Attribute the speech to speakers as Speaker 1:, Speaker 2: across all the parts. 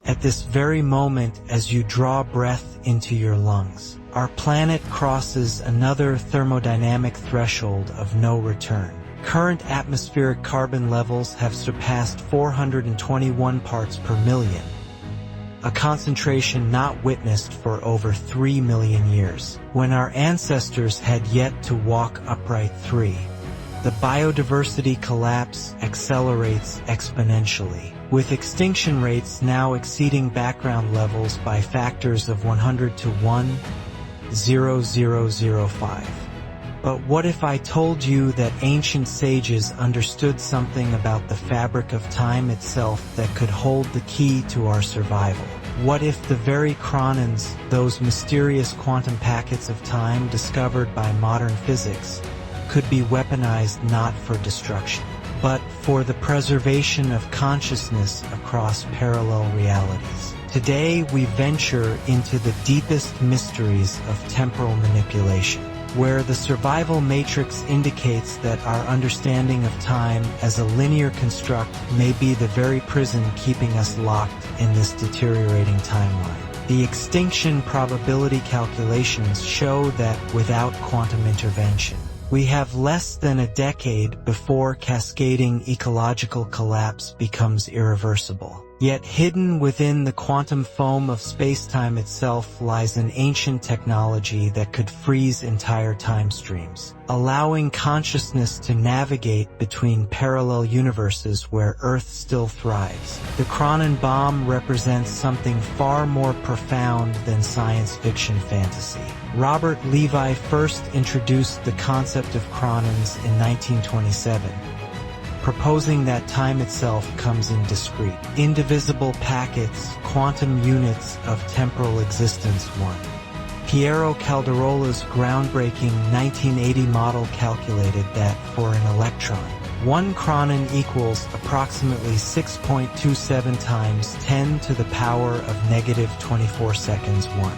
Speaker 1: At this very moment, as you draw breath into your lungs, our planet crosses another thermodynamic threshold of no return. Current atmospheric carbon levels have surpassed 421 parts per million, a concentration not witnessed for over 3 million years. When our ancestors had yet to walk upright. The biodiversity collapse accelerates exponentially, with extinction rates now exceeding background levels by factors of 100 to 1,0005. But what if I told you that ancient sages understood something about the fabric of time itself that could hold the key to our survival? What if the very Chronons, those mysterious quantum packets of time discovered by modern physics, could be weaponized not for destruction, but for the preservation of consciousness across parallel realities? Today we venture into the deepest mysteries of temporal manipulation, where the survival matrix indicates that our understanding of time as a linear construct may be the very prison keeping us locked in this deteriorating timeline. The extinction probability calculations show that without quantum intervention, we have less than a decade before cascading ecological collapse becomes irreversible. Yet hidden within the quantum foam of spacetime itself lies an ancient technology that could freeze entire time streams, allowing consciousness to navigate between parallel universes where Earth still thrives. The Chronon bomb represents something far more profound than science fiction fantasy. Robert Lévi first introduced the concept of chronons in 1927. Proposing that time itself comes in discrete, indivisible packets, quantum units of temporal existence. 1. Piero Calderola's groundbreaking 1980 model calculated that for an electron, 1 chronon equals approximately 6.27 times 10 to the power of negative 24 seconds 1.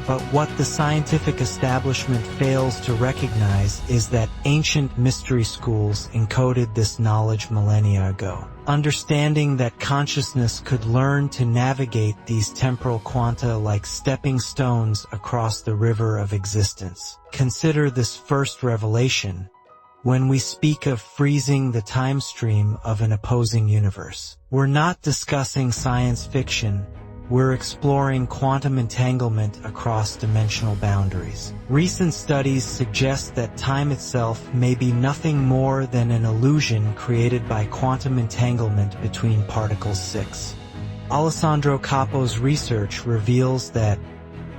Speaker 1: But what the scientific establishment fails to recognize is that ancient mystery schools encoded this knowledge millennia ago. Understanding that consciousness could learn to navigate these temporal quanta like stepping stones across the river of existence. Consider this first revelation when we speak of freezing the time stream of an opposing universe. We're not discussing science fiction. We're exploring quantum entanglement across dimensional boundaries. Recent studies suggest that time itself may be nothing more than an illusion created by quantum entanglement between particles. 6. Alessandro Capo's research reveals that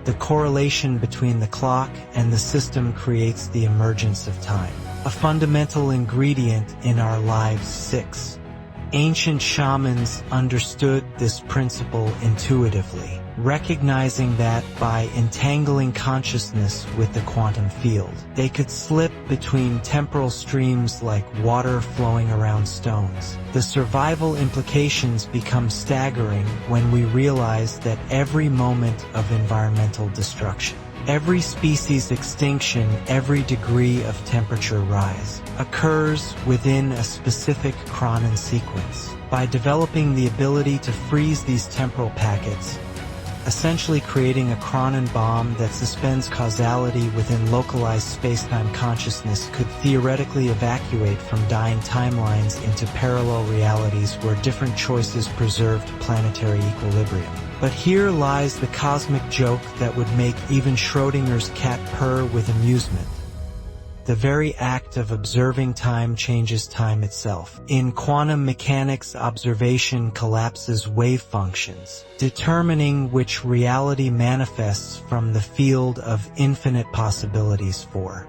Speaker 1: the correlation between the clock and the system creates the emergence of time, a fundamental ingredient in our lives. 6. Ancient shamans understood this principle intuitively, recognizing that by entangling consciousness with the quantum field, they could slip between temporal streams like water flowing around stones. The survival implications become staggering when we realize that every moment of environmental destruction, every species extinction, every degree of temperature rise, occurs within a specific Chronon sequence. By developing the ability to freeze these temporal packets, essentially creating a Chronon bomb that suspends causality within localized spacetime, consciousness could theoretically evacuate from dying timelines into parallel realities where different choices preserved planetary equilibrium. But here lies the cosmic joke that would make even Schrödinger's cat purr with amusement. The very act of observing time changes time itself. In quantum mechanics, observation collapses wave functions, determining which reality manifests from the field of infinite possibilities. 4.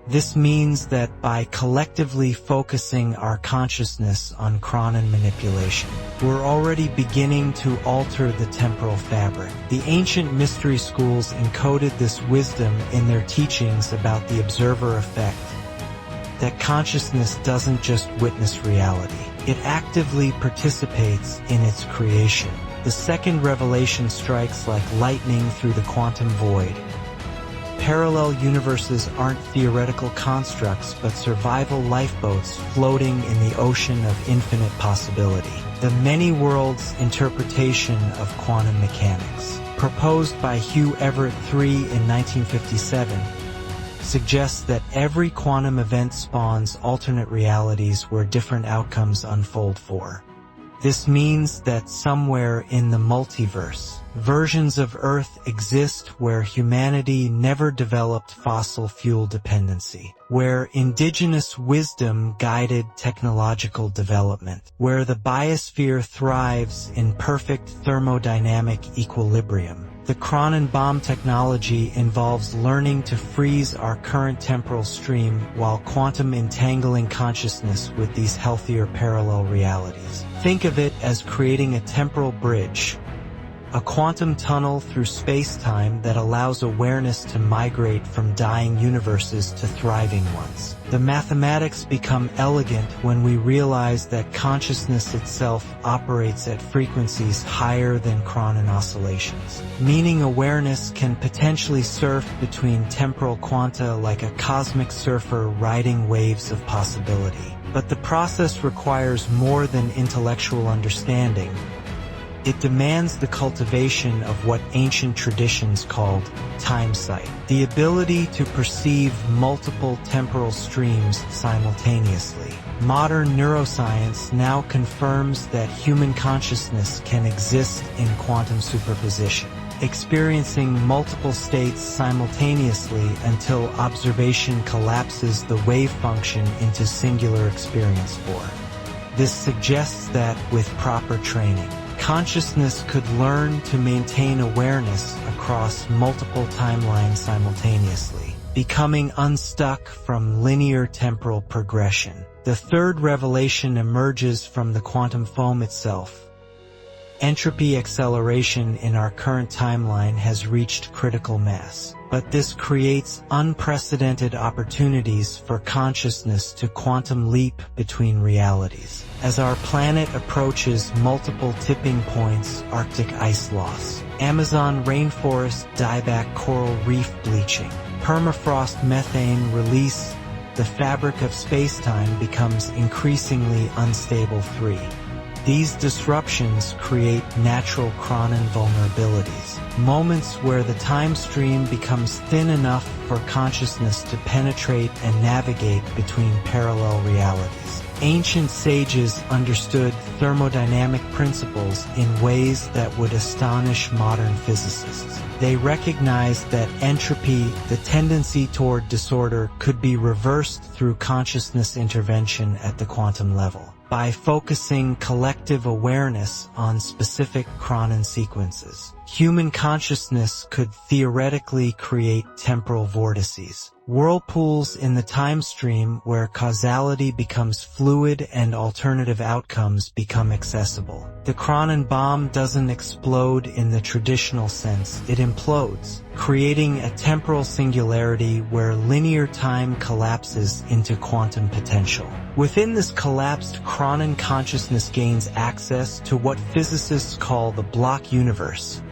Speaker 1: This means that by collectively focusing our consciousness on Chronon manipulation, we're already beginning to alter the temporal fabric. The ancient mystery schools encoded this wisdom in their teachings about the observer effect, that consciousness doesn't just witness reality, it actively participates in its creation. The second revelation strikes like lightning through the quantum void. Parallel universes aren't theoretical constructs but survival lifeboats floating in the ocean of infinite possibility. The many worlds interpretation of quantum mechanics, proposed by Hugh Everett III in 1957, suggests that every quantum event spawns alternate realities where different outcomes unfold for. This means that somewhere in the multiverse, versions of Earth exist where humanity never developed fossil fuel dependency, where indigenous wisdom guided technological development, where the biosphere thrives in perfect thermodynamic equilibrium. The Chronon bomb technology involves learning to freeze our current temporal stream while quantum entangling consciousness with these healthier parallel realities. Think of it as creating a temporal bridge, a quantum tunnel through space-time that allows awareness to migrate from dying universes to thriving ones. The mathematics become elegant when we realize that consciousness itself operates at frequencies higher than Chronon oscillations, meaning awareness can potentially surf between temporal quanta like a cosmic surfer riding waves of possibility. But the process requires more than intellectual understanding. It demands the cultivation of what ancient traditions called time sight, the ability to perceive multiple temporal streams simultaneously. Modern neuroscience now confirms that human consciousness can exist in quantum superposition, experiencing multiple states simultaneously until observation collapses the wave function into singular experience form. This suggests that, with proper training, consciousness could learn to maintain awareness across multiple timelines simultaneously, becoming unstuck from linear temporal progression. The third revelation emerges from the quantum foam itself. Entropy acceleration in our current timeline has reached critical mass, but this creates unprecedented opportunities for consciousness to quantum leap between realities. As our planet approaches multiple tipping points, Arctic ice loss, Amazon rainforest dieback coral reef bleaching, permafrost methane release, the fabric of spacetime becomes increasingly unstable. These disruptions create natural Chronon vulnerabilities, moments where the time stream becomes thin enough for consciousness to penetrate and navigate between parallel realities. Ancient sages understood thermodynamic principles in ways that would astonish modern physicists. They recognized that entropy, the tendency toward disorder, could be reversed through consciousness intervention at the quantum level. By focusing collective awareness on specific Chronon sequences, human consciousness could theoretically create temporal vortices, whirlpools in the time stream where causality becomes fluid and alternative outcomes become accessible. The Chronon bomb doesn't explode in the traditional sense, it implodes, creating a temporal singularity where linear time collapses into quantum potential. Within this collapsed Chronon, consciousness gains access to what physicists call the block universe,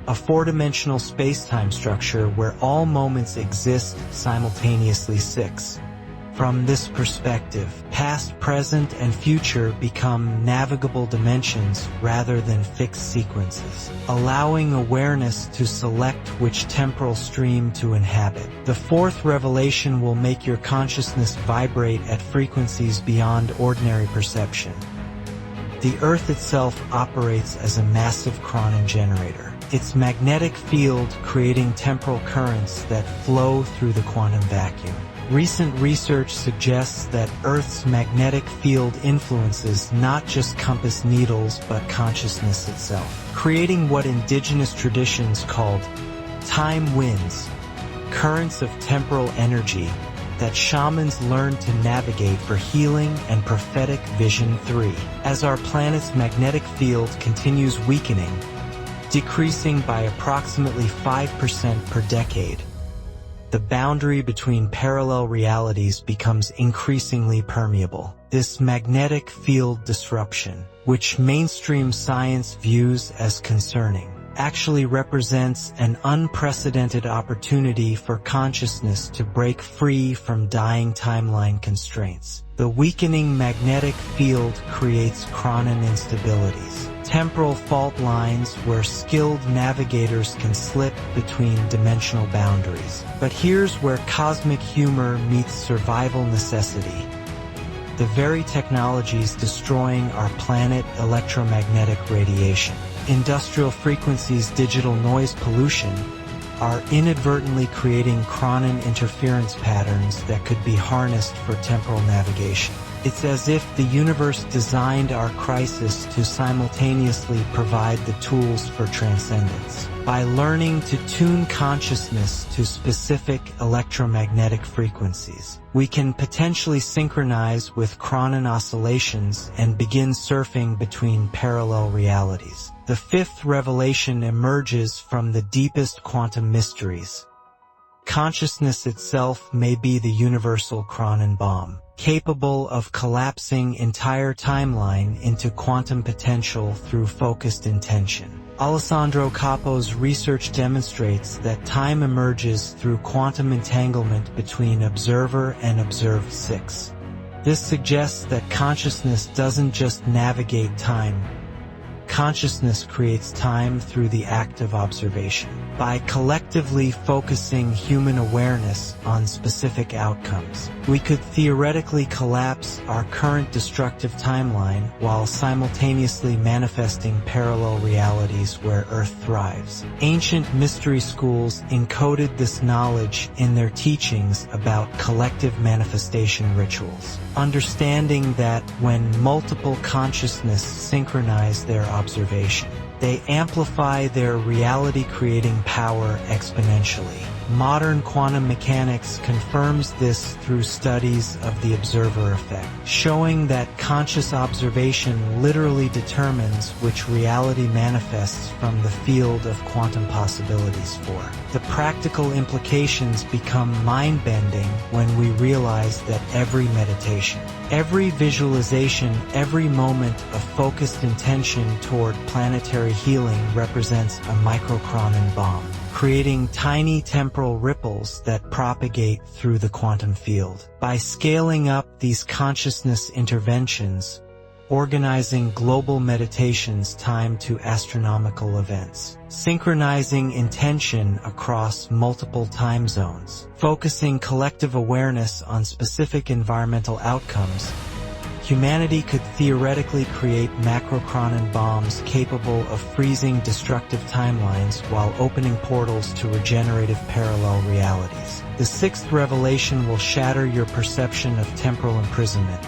Speaker 1: a four-dimensional space-time structure where all moments exist simultaneously. From this perspective, past, present, and future become navigable dimensions rather than fixed sequences, allowing awareness to select which temporal stream to inhabit. The fourth revelation will make your consciousness vibrate at frequencies beyond ordinary perception. The Earth itself operates as a massive Chronon generator, its magnetic field creating temporal currents that flow through the quantum vacuum. Recent research suggests that Earth's magnetic field influences not just compass needles but consciousness itself, creating what indigenous traditions called time winds, currents of temporal energy that shamans learn to navigate for healing and prophetic vision. As our planet's magnetic field continues weakening, decreasing by approximately 5% per decade, the boundary between parallel realities becomes increasingly permeable. This magnetic field disruption, which mainstream science views as concerning, actually represents an unprecedented opportunity for consciousness to break free from dying timeline constraints. The weakening magnetic field creates Chronon instabilities, temporal fault lines where skilled navigators can slip between dimensional boundaries. But here's where cosmic humor meets survival necessity. The very technologies destroying our planet, electromagnetic radiation, industrial frequencies, digital noise pollution, are inadvertently creating Chronon interference patterns that could be harnessed for temporal navigation. It's as if the universe designed our crisis to simultaneously provide the tools for transcendence. By learning to tune consciousness to specific electromagnetic frequencies, we can potentially synchronize with Chronon oscillations and begin surfing between parallel realities. The fifth revelation emerges from the deepest quantum mysteries. Consciousness itself may be the universal Chronon bomb, capable of collapsing entire timeline into quantum potential through focused intention. Alessandro Capo's research demonstrates that time emerges through quantum entanglement between observer and observed 6. This suggests that consciousness doesn't just navigate time. Consciousness creates time through the act of observation. By collectively focusing human awareness on specific outcomes, we could theoretically collapse our current destructive timeline while simultaneously manifesting parallel realities where Earth thrives. Ancient mystery schools encoded this knowledge in their teachings about collective manifestation rituals, understanding that when multiple consciousness synchronize their observation, they amplify their reality-creating power exponentially. Modern quantum mechanics confirms this through studies of the observer effect, showing that conscious observation literally determines which reality manifests from the field of quantum possibilities for. The practical implications become mind-bending when we realize that every meditation, every visualization, every moment of focused intention toward planetary healing represents a microchronon bomb, creating tiny temporal ripples that propagate through the quantum field. By scaling up these consciousness interventions, organizing global meditations timed to astronomical events, synchronizing intention across multiple time zones, focusing collective awareness on specific environmental outcomes, humanity could theoretically create macrochronon bombs capable of freezing destructive timelines while opening portals to regenerative parallel realities. The sixth revelation will shatter your perception of temporal imprisonment.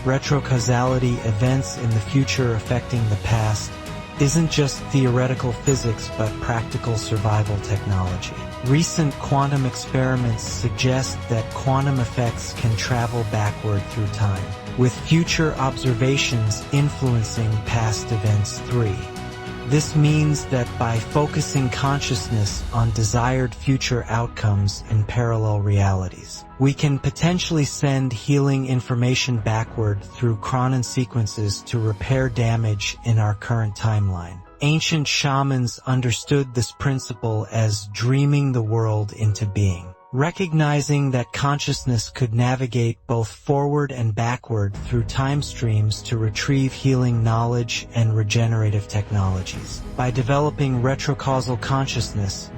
Speaker 1: Retrocausality, events in the future affecting the past, isn't just theoretical physics but practical survival technology. Recent quantum experiments suggest that quantum effects can travel backward through time, with future observations influencing past events. 3. This means that by focusing consciousness on desired future outcomes in parallel realities, we can potentially send healing information backward through Chronon sequences to repair damage in our current timeline. Ancient shamans understood this principle as dreaming the world into being, recognizing that consciousness could navigate both forward and backward through time streams to retrieve healing knowledge and regenerative technologies. By developing retrocausal consciousness,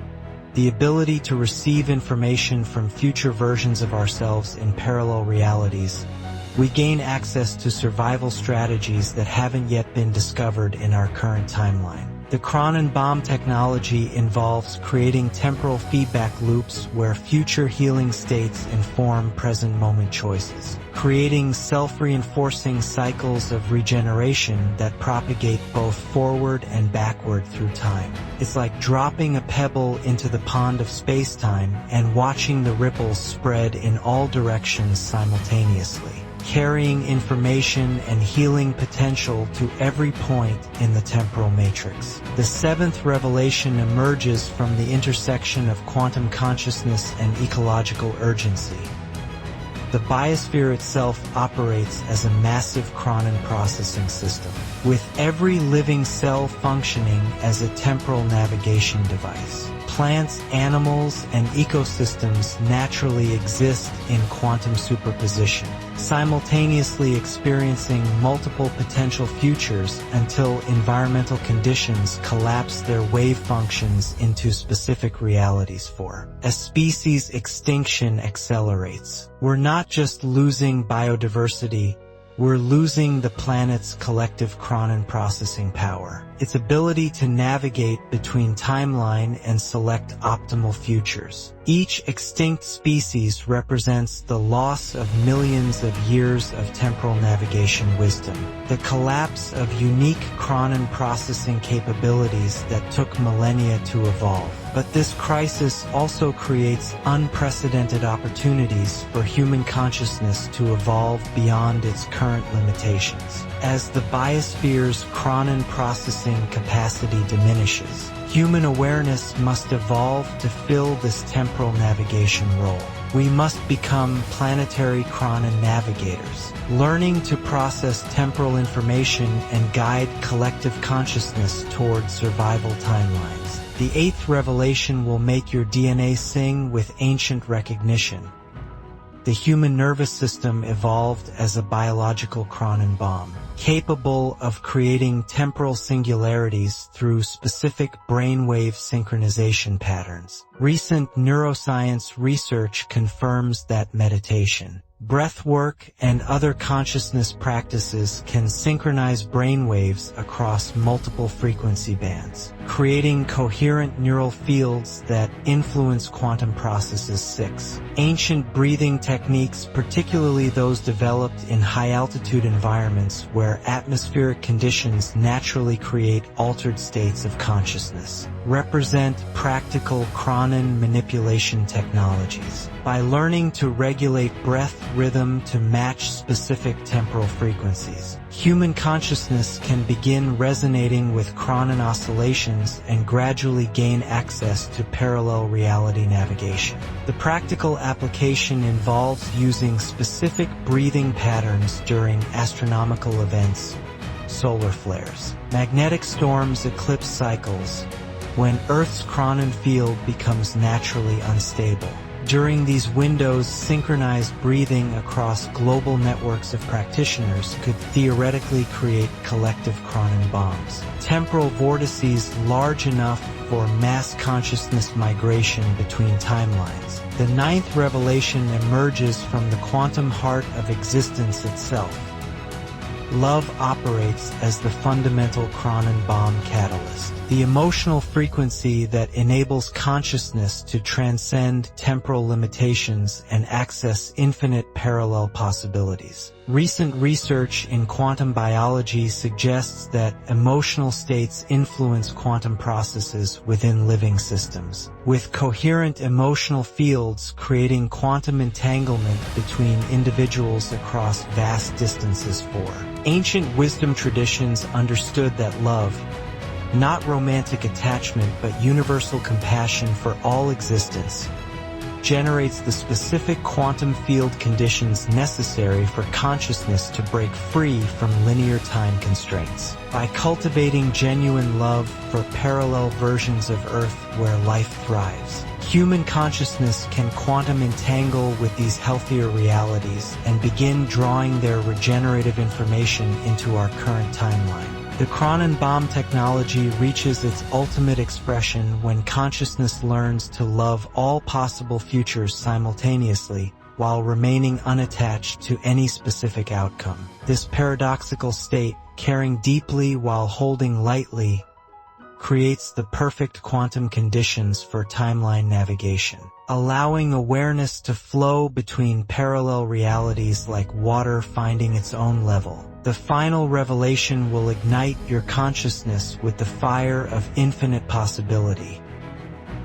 Speaker 1: the ability to receive information from future versions of ourselves in parallel realities, we gain access to survival strategies that haven't yet been discovered in our current timeline. The Chronon bomb technology involves creating temporal feedback loops where future healing states inform present moment choices, creating self-reinforcing cycles of regeneration that propagate both forward and backward through time. It's like dropping a pebble into the pond of space-time and watching the ripples spread in all directions simultaneously, carrying information and healing potential to every point in the temporal matrix. The seventh revelation emerges from the intersection of quantum consciousness and ecological urgency. The Biosphere itself operates as a massive Chronon processing system, with every living cell functioning as a temporal navigation device. Plants, animals, and ecosystems naturally exist in quantum superposition, simultaneously experiencing multiple potential futures until environmental conditions collapse their wave functions into specific realities for. As species extinction accelerates, we're not just losing biodiversity, we're losing the planet's collective Chronon processing power, its ability to navigate between timeline and select optimal futures. Each extinct species represents the loss of millions of years of temporal navigation wisdom, the collapse of unique Chronon processing capabilities that took millennia to evolve. But this crisis also creates unprecedented opportunities for human consciousness to evolve beyond its current limitations. As the Biosphere's Chronon processing capacity diminishes, human awareness must evolve to fill this temporal navigation role. We must become planetary Chronon navigators, learning to process temporal information and guide collective consciousness toward survival timelines. The eighth revelation will make your DNA sing with ancient recognition. The human nervous system evolved as a biological Chronon bomb, capable of creating temporal singularities through specific brainwave synchronization patterns. Recent neuroscience research confirms that meditation, breathwork, and other consciousness practices can synchronize brainwaves across multiple frequency bands, creating coherent neural fields that influence quantum processes. 6. Ancient breathing techniques, particularly those developed in high-altitude environments where atmospheric conditions naturally create altered states of consciousness, represent practical Chronon manipulation technologies. By learning to regulate breath rhythm to match specific temporal frequencies, human consciousness can begin resonating with Chronon oscillations and gradually gain access to parallel reality navigation. The practical application involves using specific breathing patterns during astronomical events, solar flares, magnetic storms, eclipse cycles, when Earth's Chronon field becomes naturally unstable. During these windows, synchronized breathing across global networks of practitioners could theoretically create collective Chronon bombs, temporal vortices large enough for mass consciousness migration between timelines. The ninth revelation emerges from the quantum heart of existence itself. Love operates as the fundamental Chronon bomb catalyst, the emotional frequency that enables consciousness to transcend temporal limitations and access infinite parallel possibilities. Recent research in quantum biology suggests that emotional states influence quantum processes within living systems, with coherent emotional fields creating quantum entanglement between individuals across vast distances. 4. Ancient wisdom traditions understood that love, not romantic attachment but universal compassion for all existence, generates the specific quantum field conditions necessary for consciousness to break free from linear time constraints. By cultivating genuine love for parallel versions of Earth where life thrives, human consciousness can quantum entangle with these healthier realities and begin drawing their regenerative information into our current timeline. The Chronon bomb technology reaches its ultimate expression when consciousness learns to love all possible futures simultaneously while remaining unattached to any specific outcome. This paradoxical state, caring deeply while holding lightly, creates the perfect quantum conditions for timeline navigation, allowing awareness to flow between parallel realities like water finding its own level. The final revelation will ignite your consciousness with the fire of infinite possibility.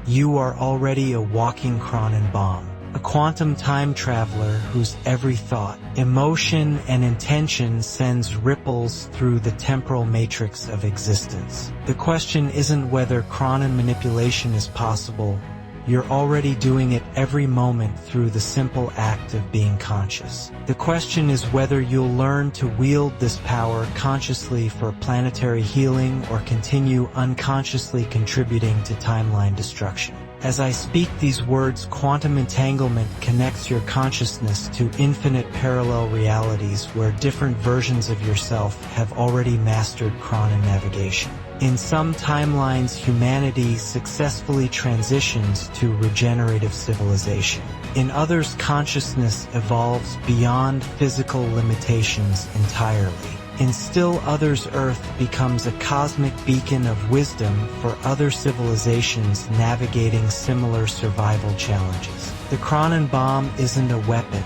Speaker 1: You are already a walking Chronon bomb, a quantum time traveler whose every thought, emotion, and intention sends ripples through the temporal matrix of existence. The question isn't whether Chronon manipulation is possible, You're already doing it every moment through the simple act of being conscious. The question is whether you'll learn to wield this power consciously for planetary healing or continue unconsciously contributing to timeline destruction. As I speak these words, quantum entanglement connects your consciousness to infinite parallel realities where different versions of yourself have already mastered Chronon navigation. In some timelines, humanity successfully transitions to regenerative civilization. In others, consciousness evolves beyond physical limitations entirely. In still others, Earth becomes a cosmic beacon of wisdom for other civilizations navigating similar survival challenges. The Chronon bomb isn't a weapon.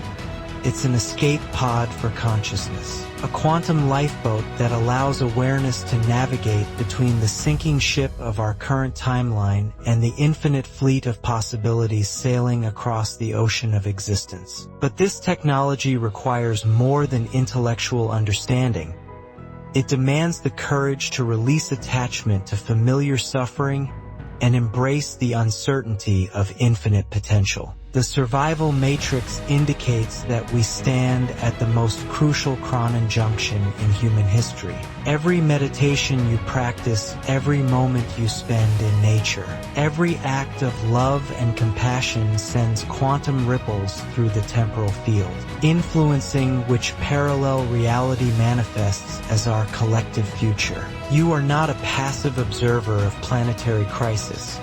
Speaker 1: It's an escape pod for consciousness. A quantum lifeboat that allows awareness to navigate between the sinking ship of our current timeline and the infinite fleet of possibilities sailing across the ocean of existence. But this technology requires more than intellectual understanding. It demands the courage to release attachment to familiar suffering and embrace the uncertainty of infinite potential. The survival matrix indicates that we stand at the most crucial Chronon junction in human history. Every meditation you practice, every moment you spend in nature, every act of love and compassion sends quantum ripples through the temporal field, influencing which parallel reality manifests as our collective future. You are not a passive observer of planetary crisis.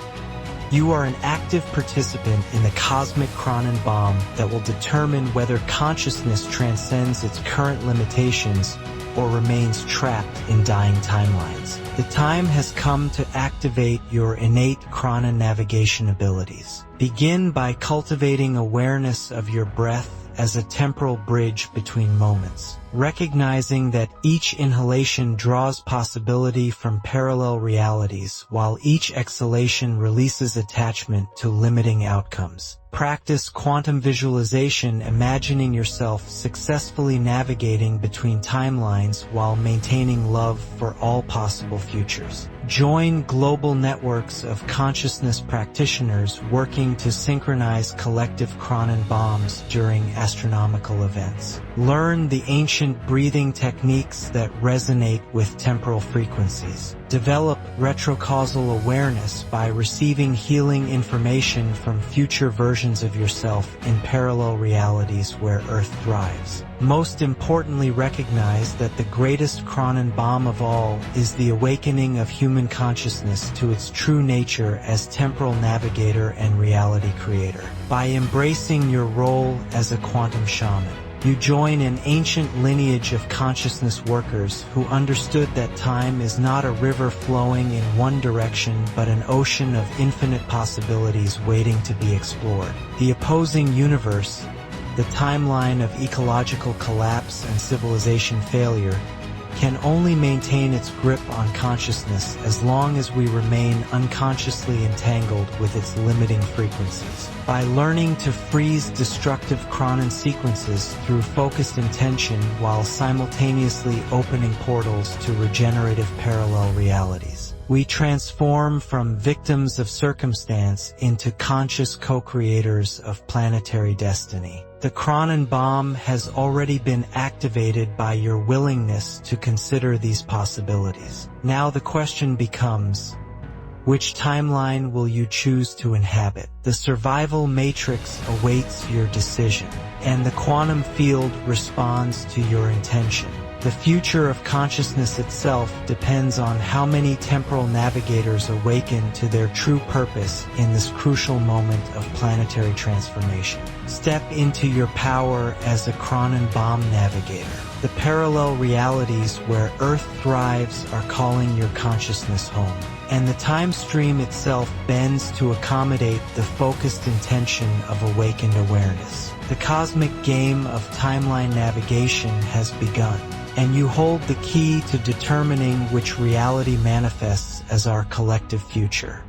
Speaker 1: You are an active participant in the cosmic Chronon bomb that will determine whether consciousness transcends its current limitations or remains trapped in dying timelines. The time has come to activate your innate Chronon navigation abilities. Begin by cultivating awareness of your breath as a temporal bridge between moments, recognizing that each inhalation draws possibility from parallel realities, while each exhalation releases attachment to limiting outcomes. Practice quantum visualization, imagining yourself successfully navigating between timelines while maintaining love for all possible futures. Join global networks of consciousness practitioners working to synchronize collective Chronon bombs during astronomical events. Learn the ancient breathing techniques that resonate with temporal frequencies. Develop retrocausal awareness by receiving healing information from future versions of yourself in parallel realities where Earth thrives. Most importantly, recognize that the greatest Chronon bomb of all is the awakening of human consciousness to its true nature as temporal navigator and reality creator. By embracing your role as a quantum shaman, you join an ancient lineage of consciousness workers who understood that time is not a river flowing in one direction but an ocean of infinite possibilities waiting to be explored. The opposing universe, the timeline of ecological collapse and civilization failure, can only maintain its grip on consciousness as long as we remain unconsciously entangled with its limiting frequencies. By learning to freeze destructive Chronon sequences through focused intention while simultaneously opening portals to regenerative parallel realities, we transform from victims of circumstance into conscious co-creators of planetary destiny. The Chronon bomb has already been activated by your willingness to consider these possibilities. Now the question becomes, which timeline will you choose to inhabit? The survival matrix awaits your decision, and the quantum field responds to your intention. The future of consciousness itself depends on how many temporal navigators awaken to their true purpose in this crucial moment of planetary transformation. Step into your power as a Chronon bomb navigator. The parallel realities where Earth thrives are calling your consciousness home, and the time stream itself bends to accommodate the focused intention of awakened awareness. The cosmic game of timeline navigation has begun, and you hold the key to determining which reality manifests as our collective future.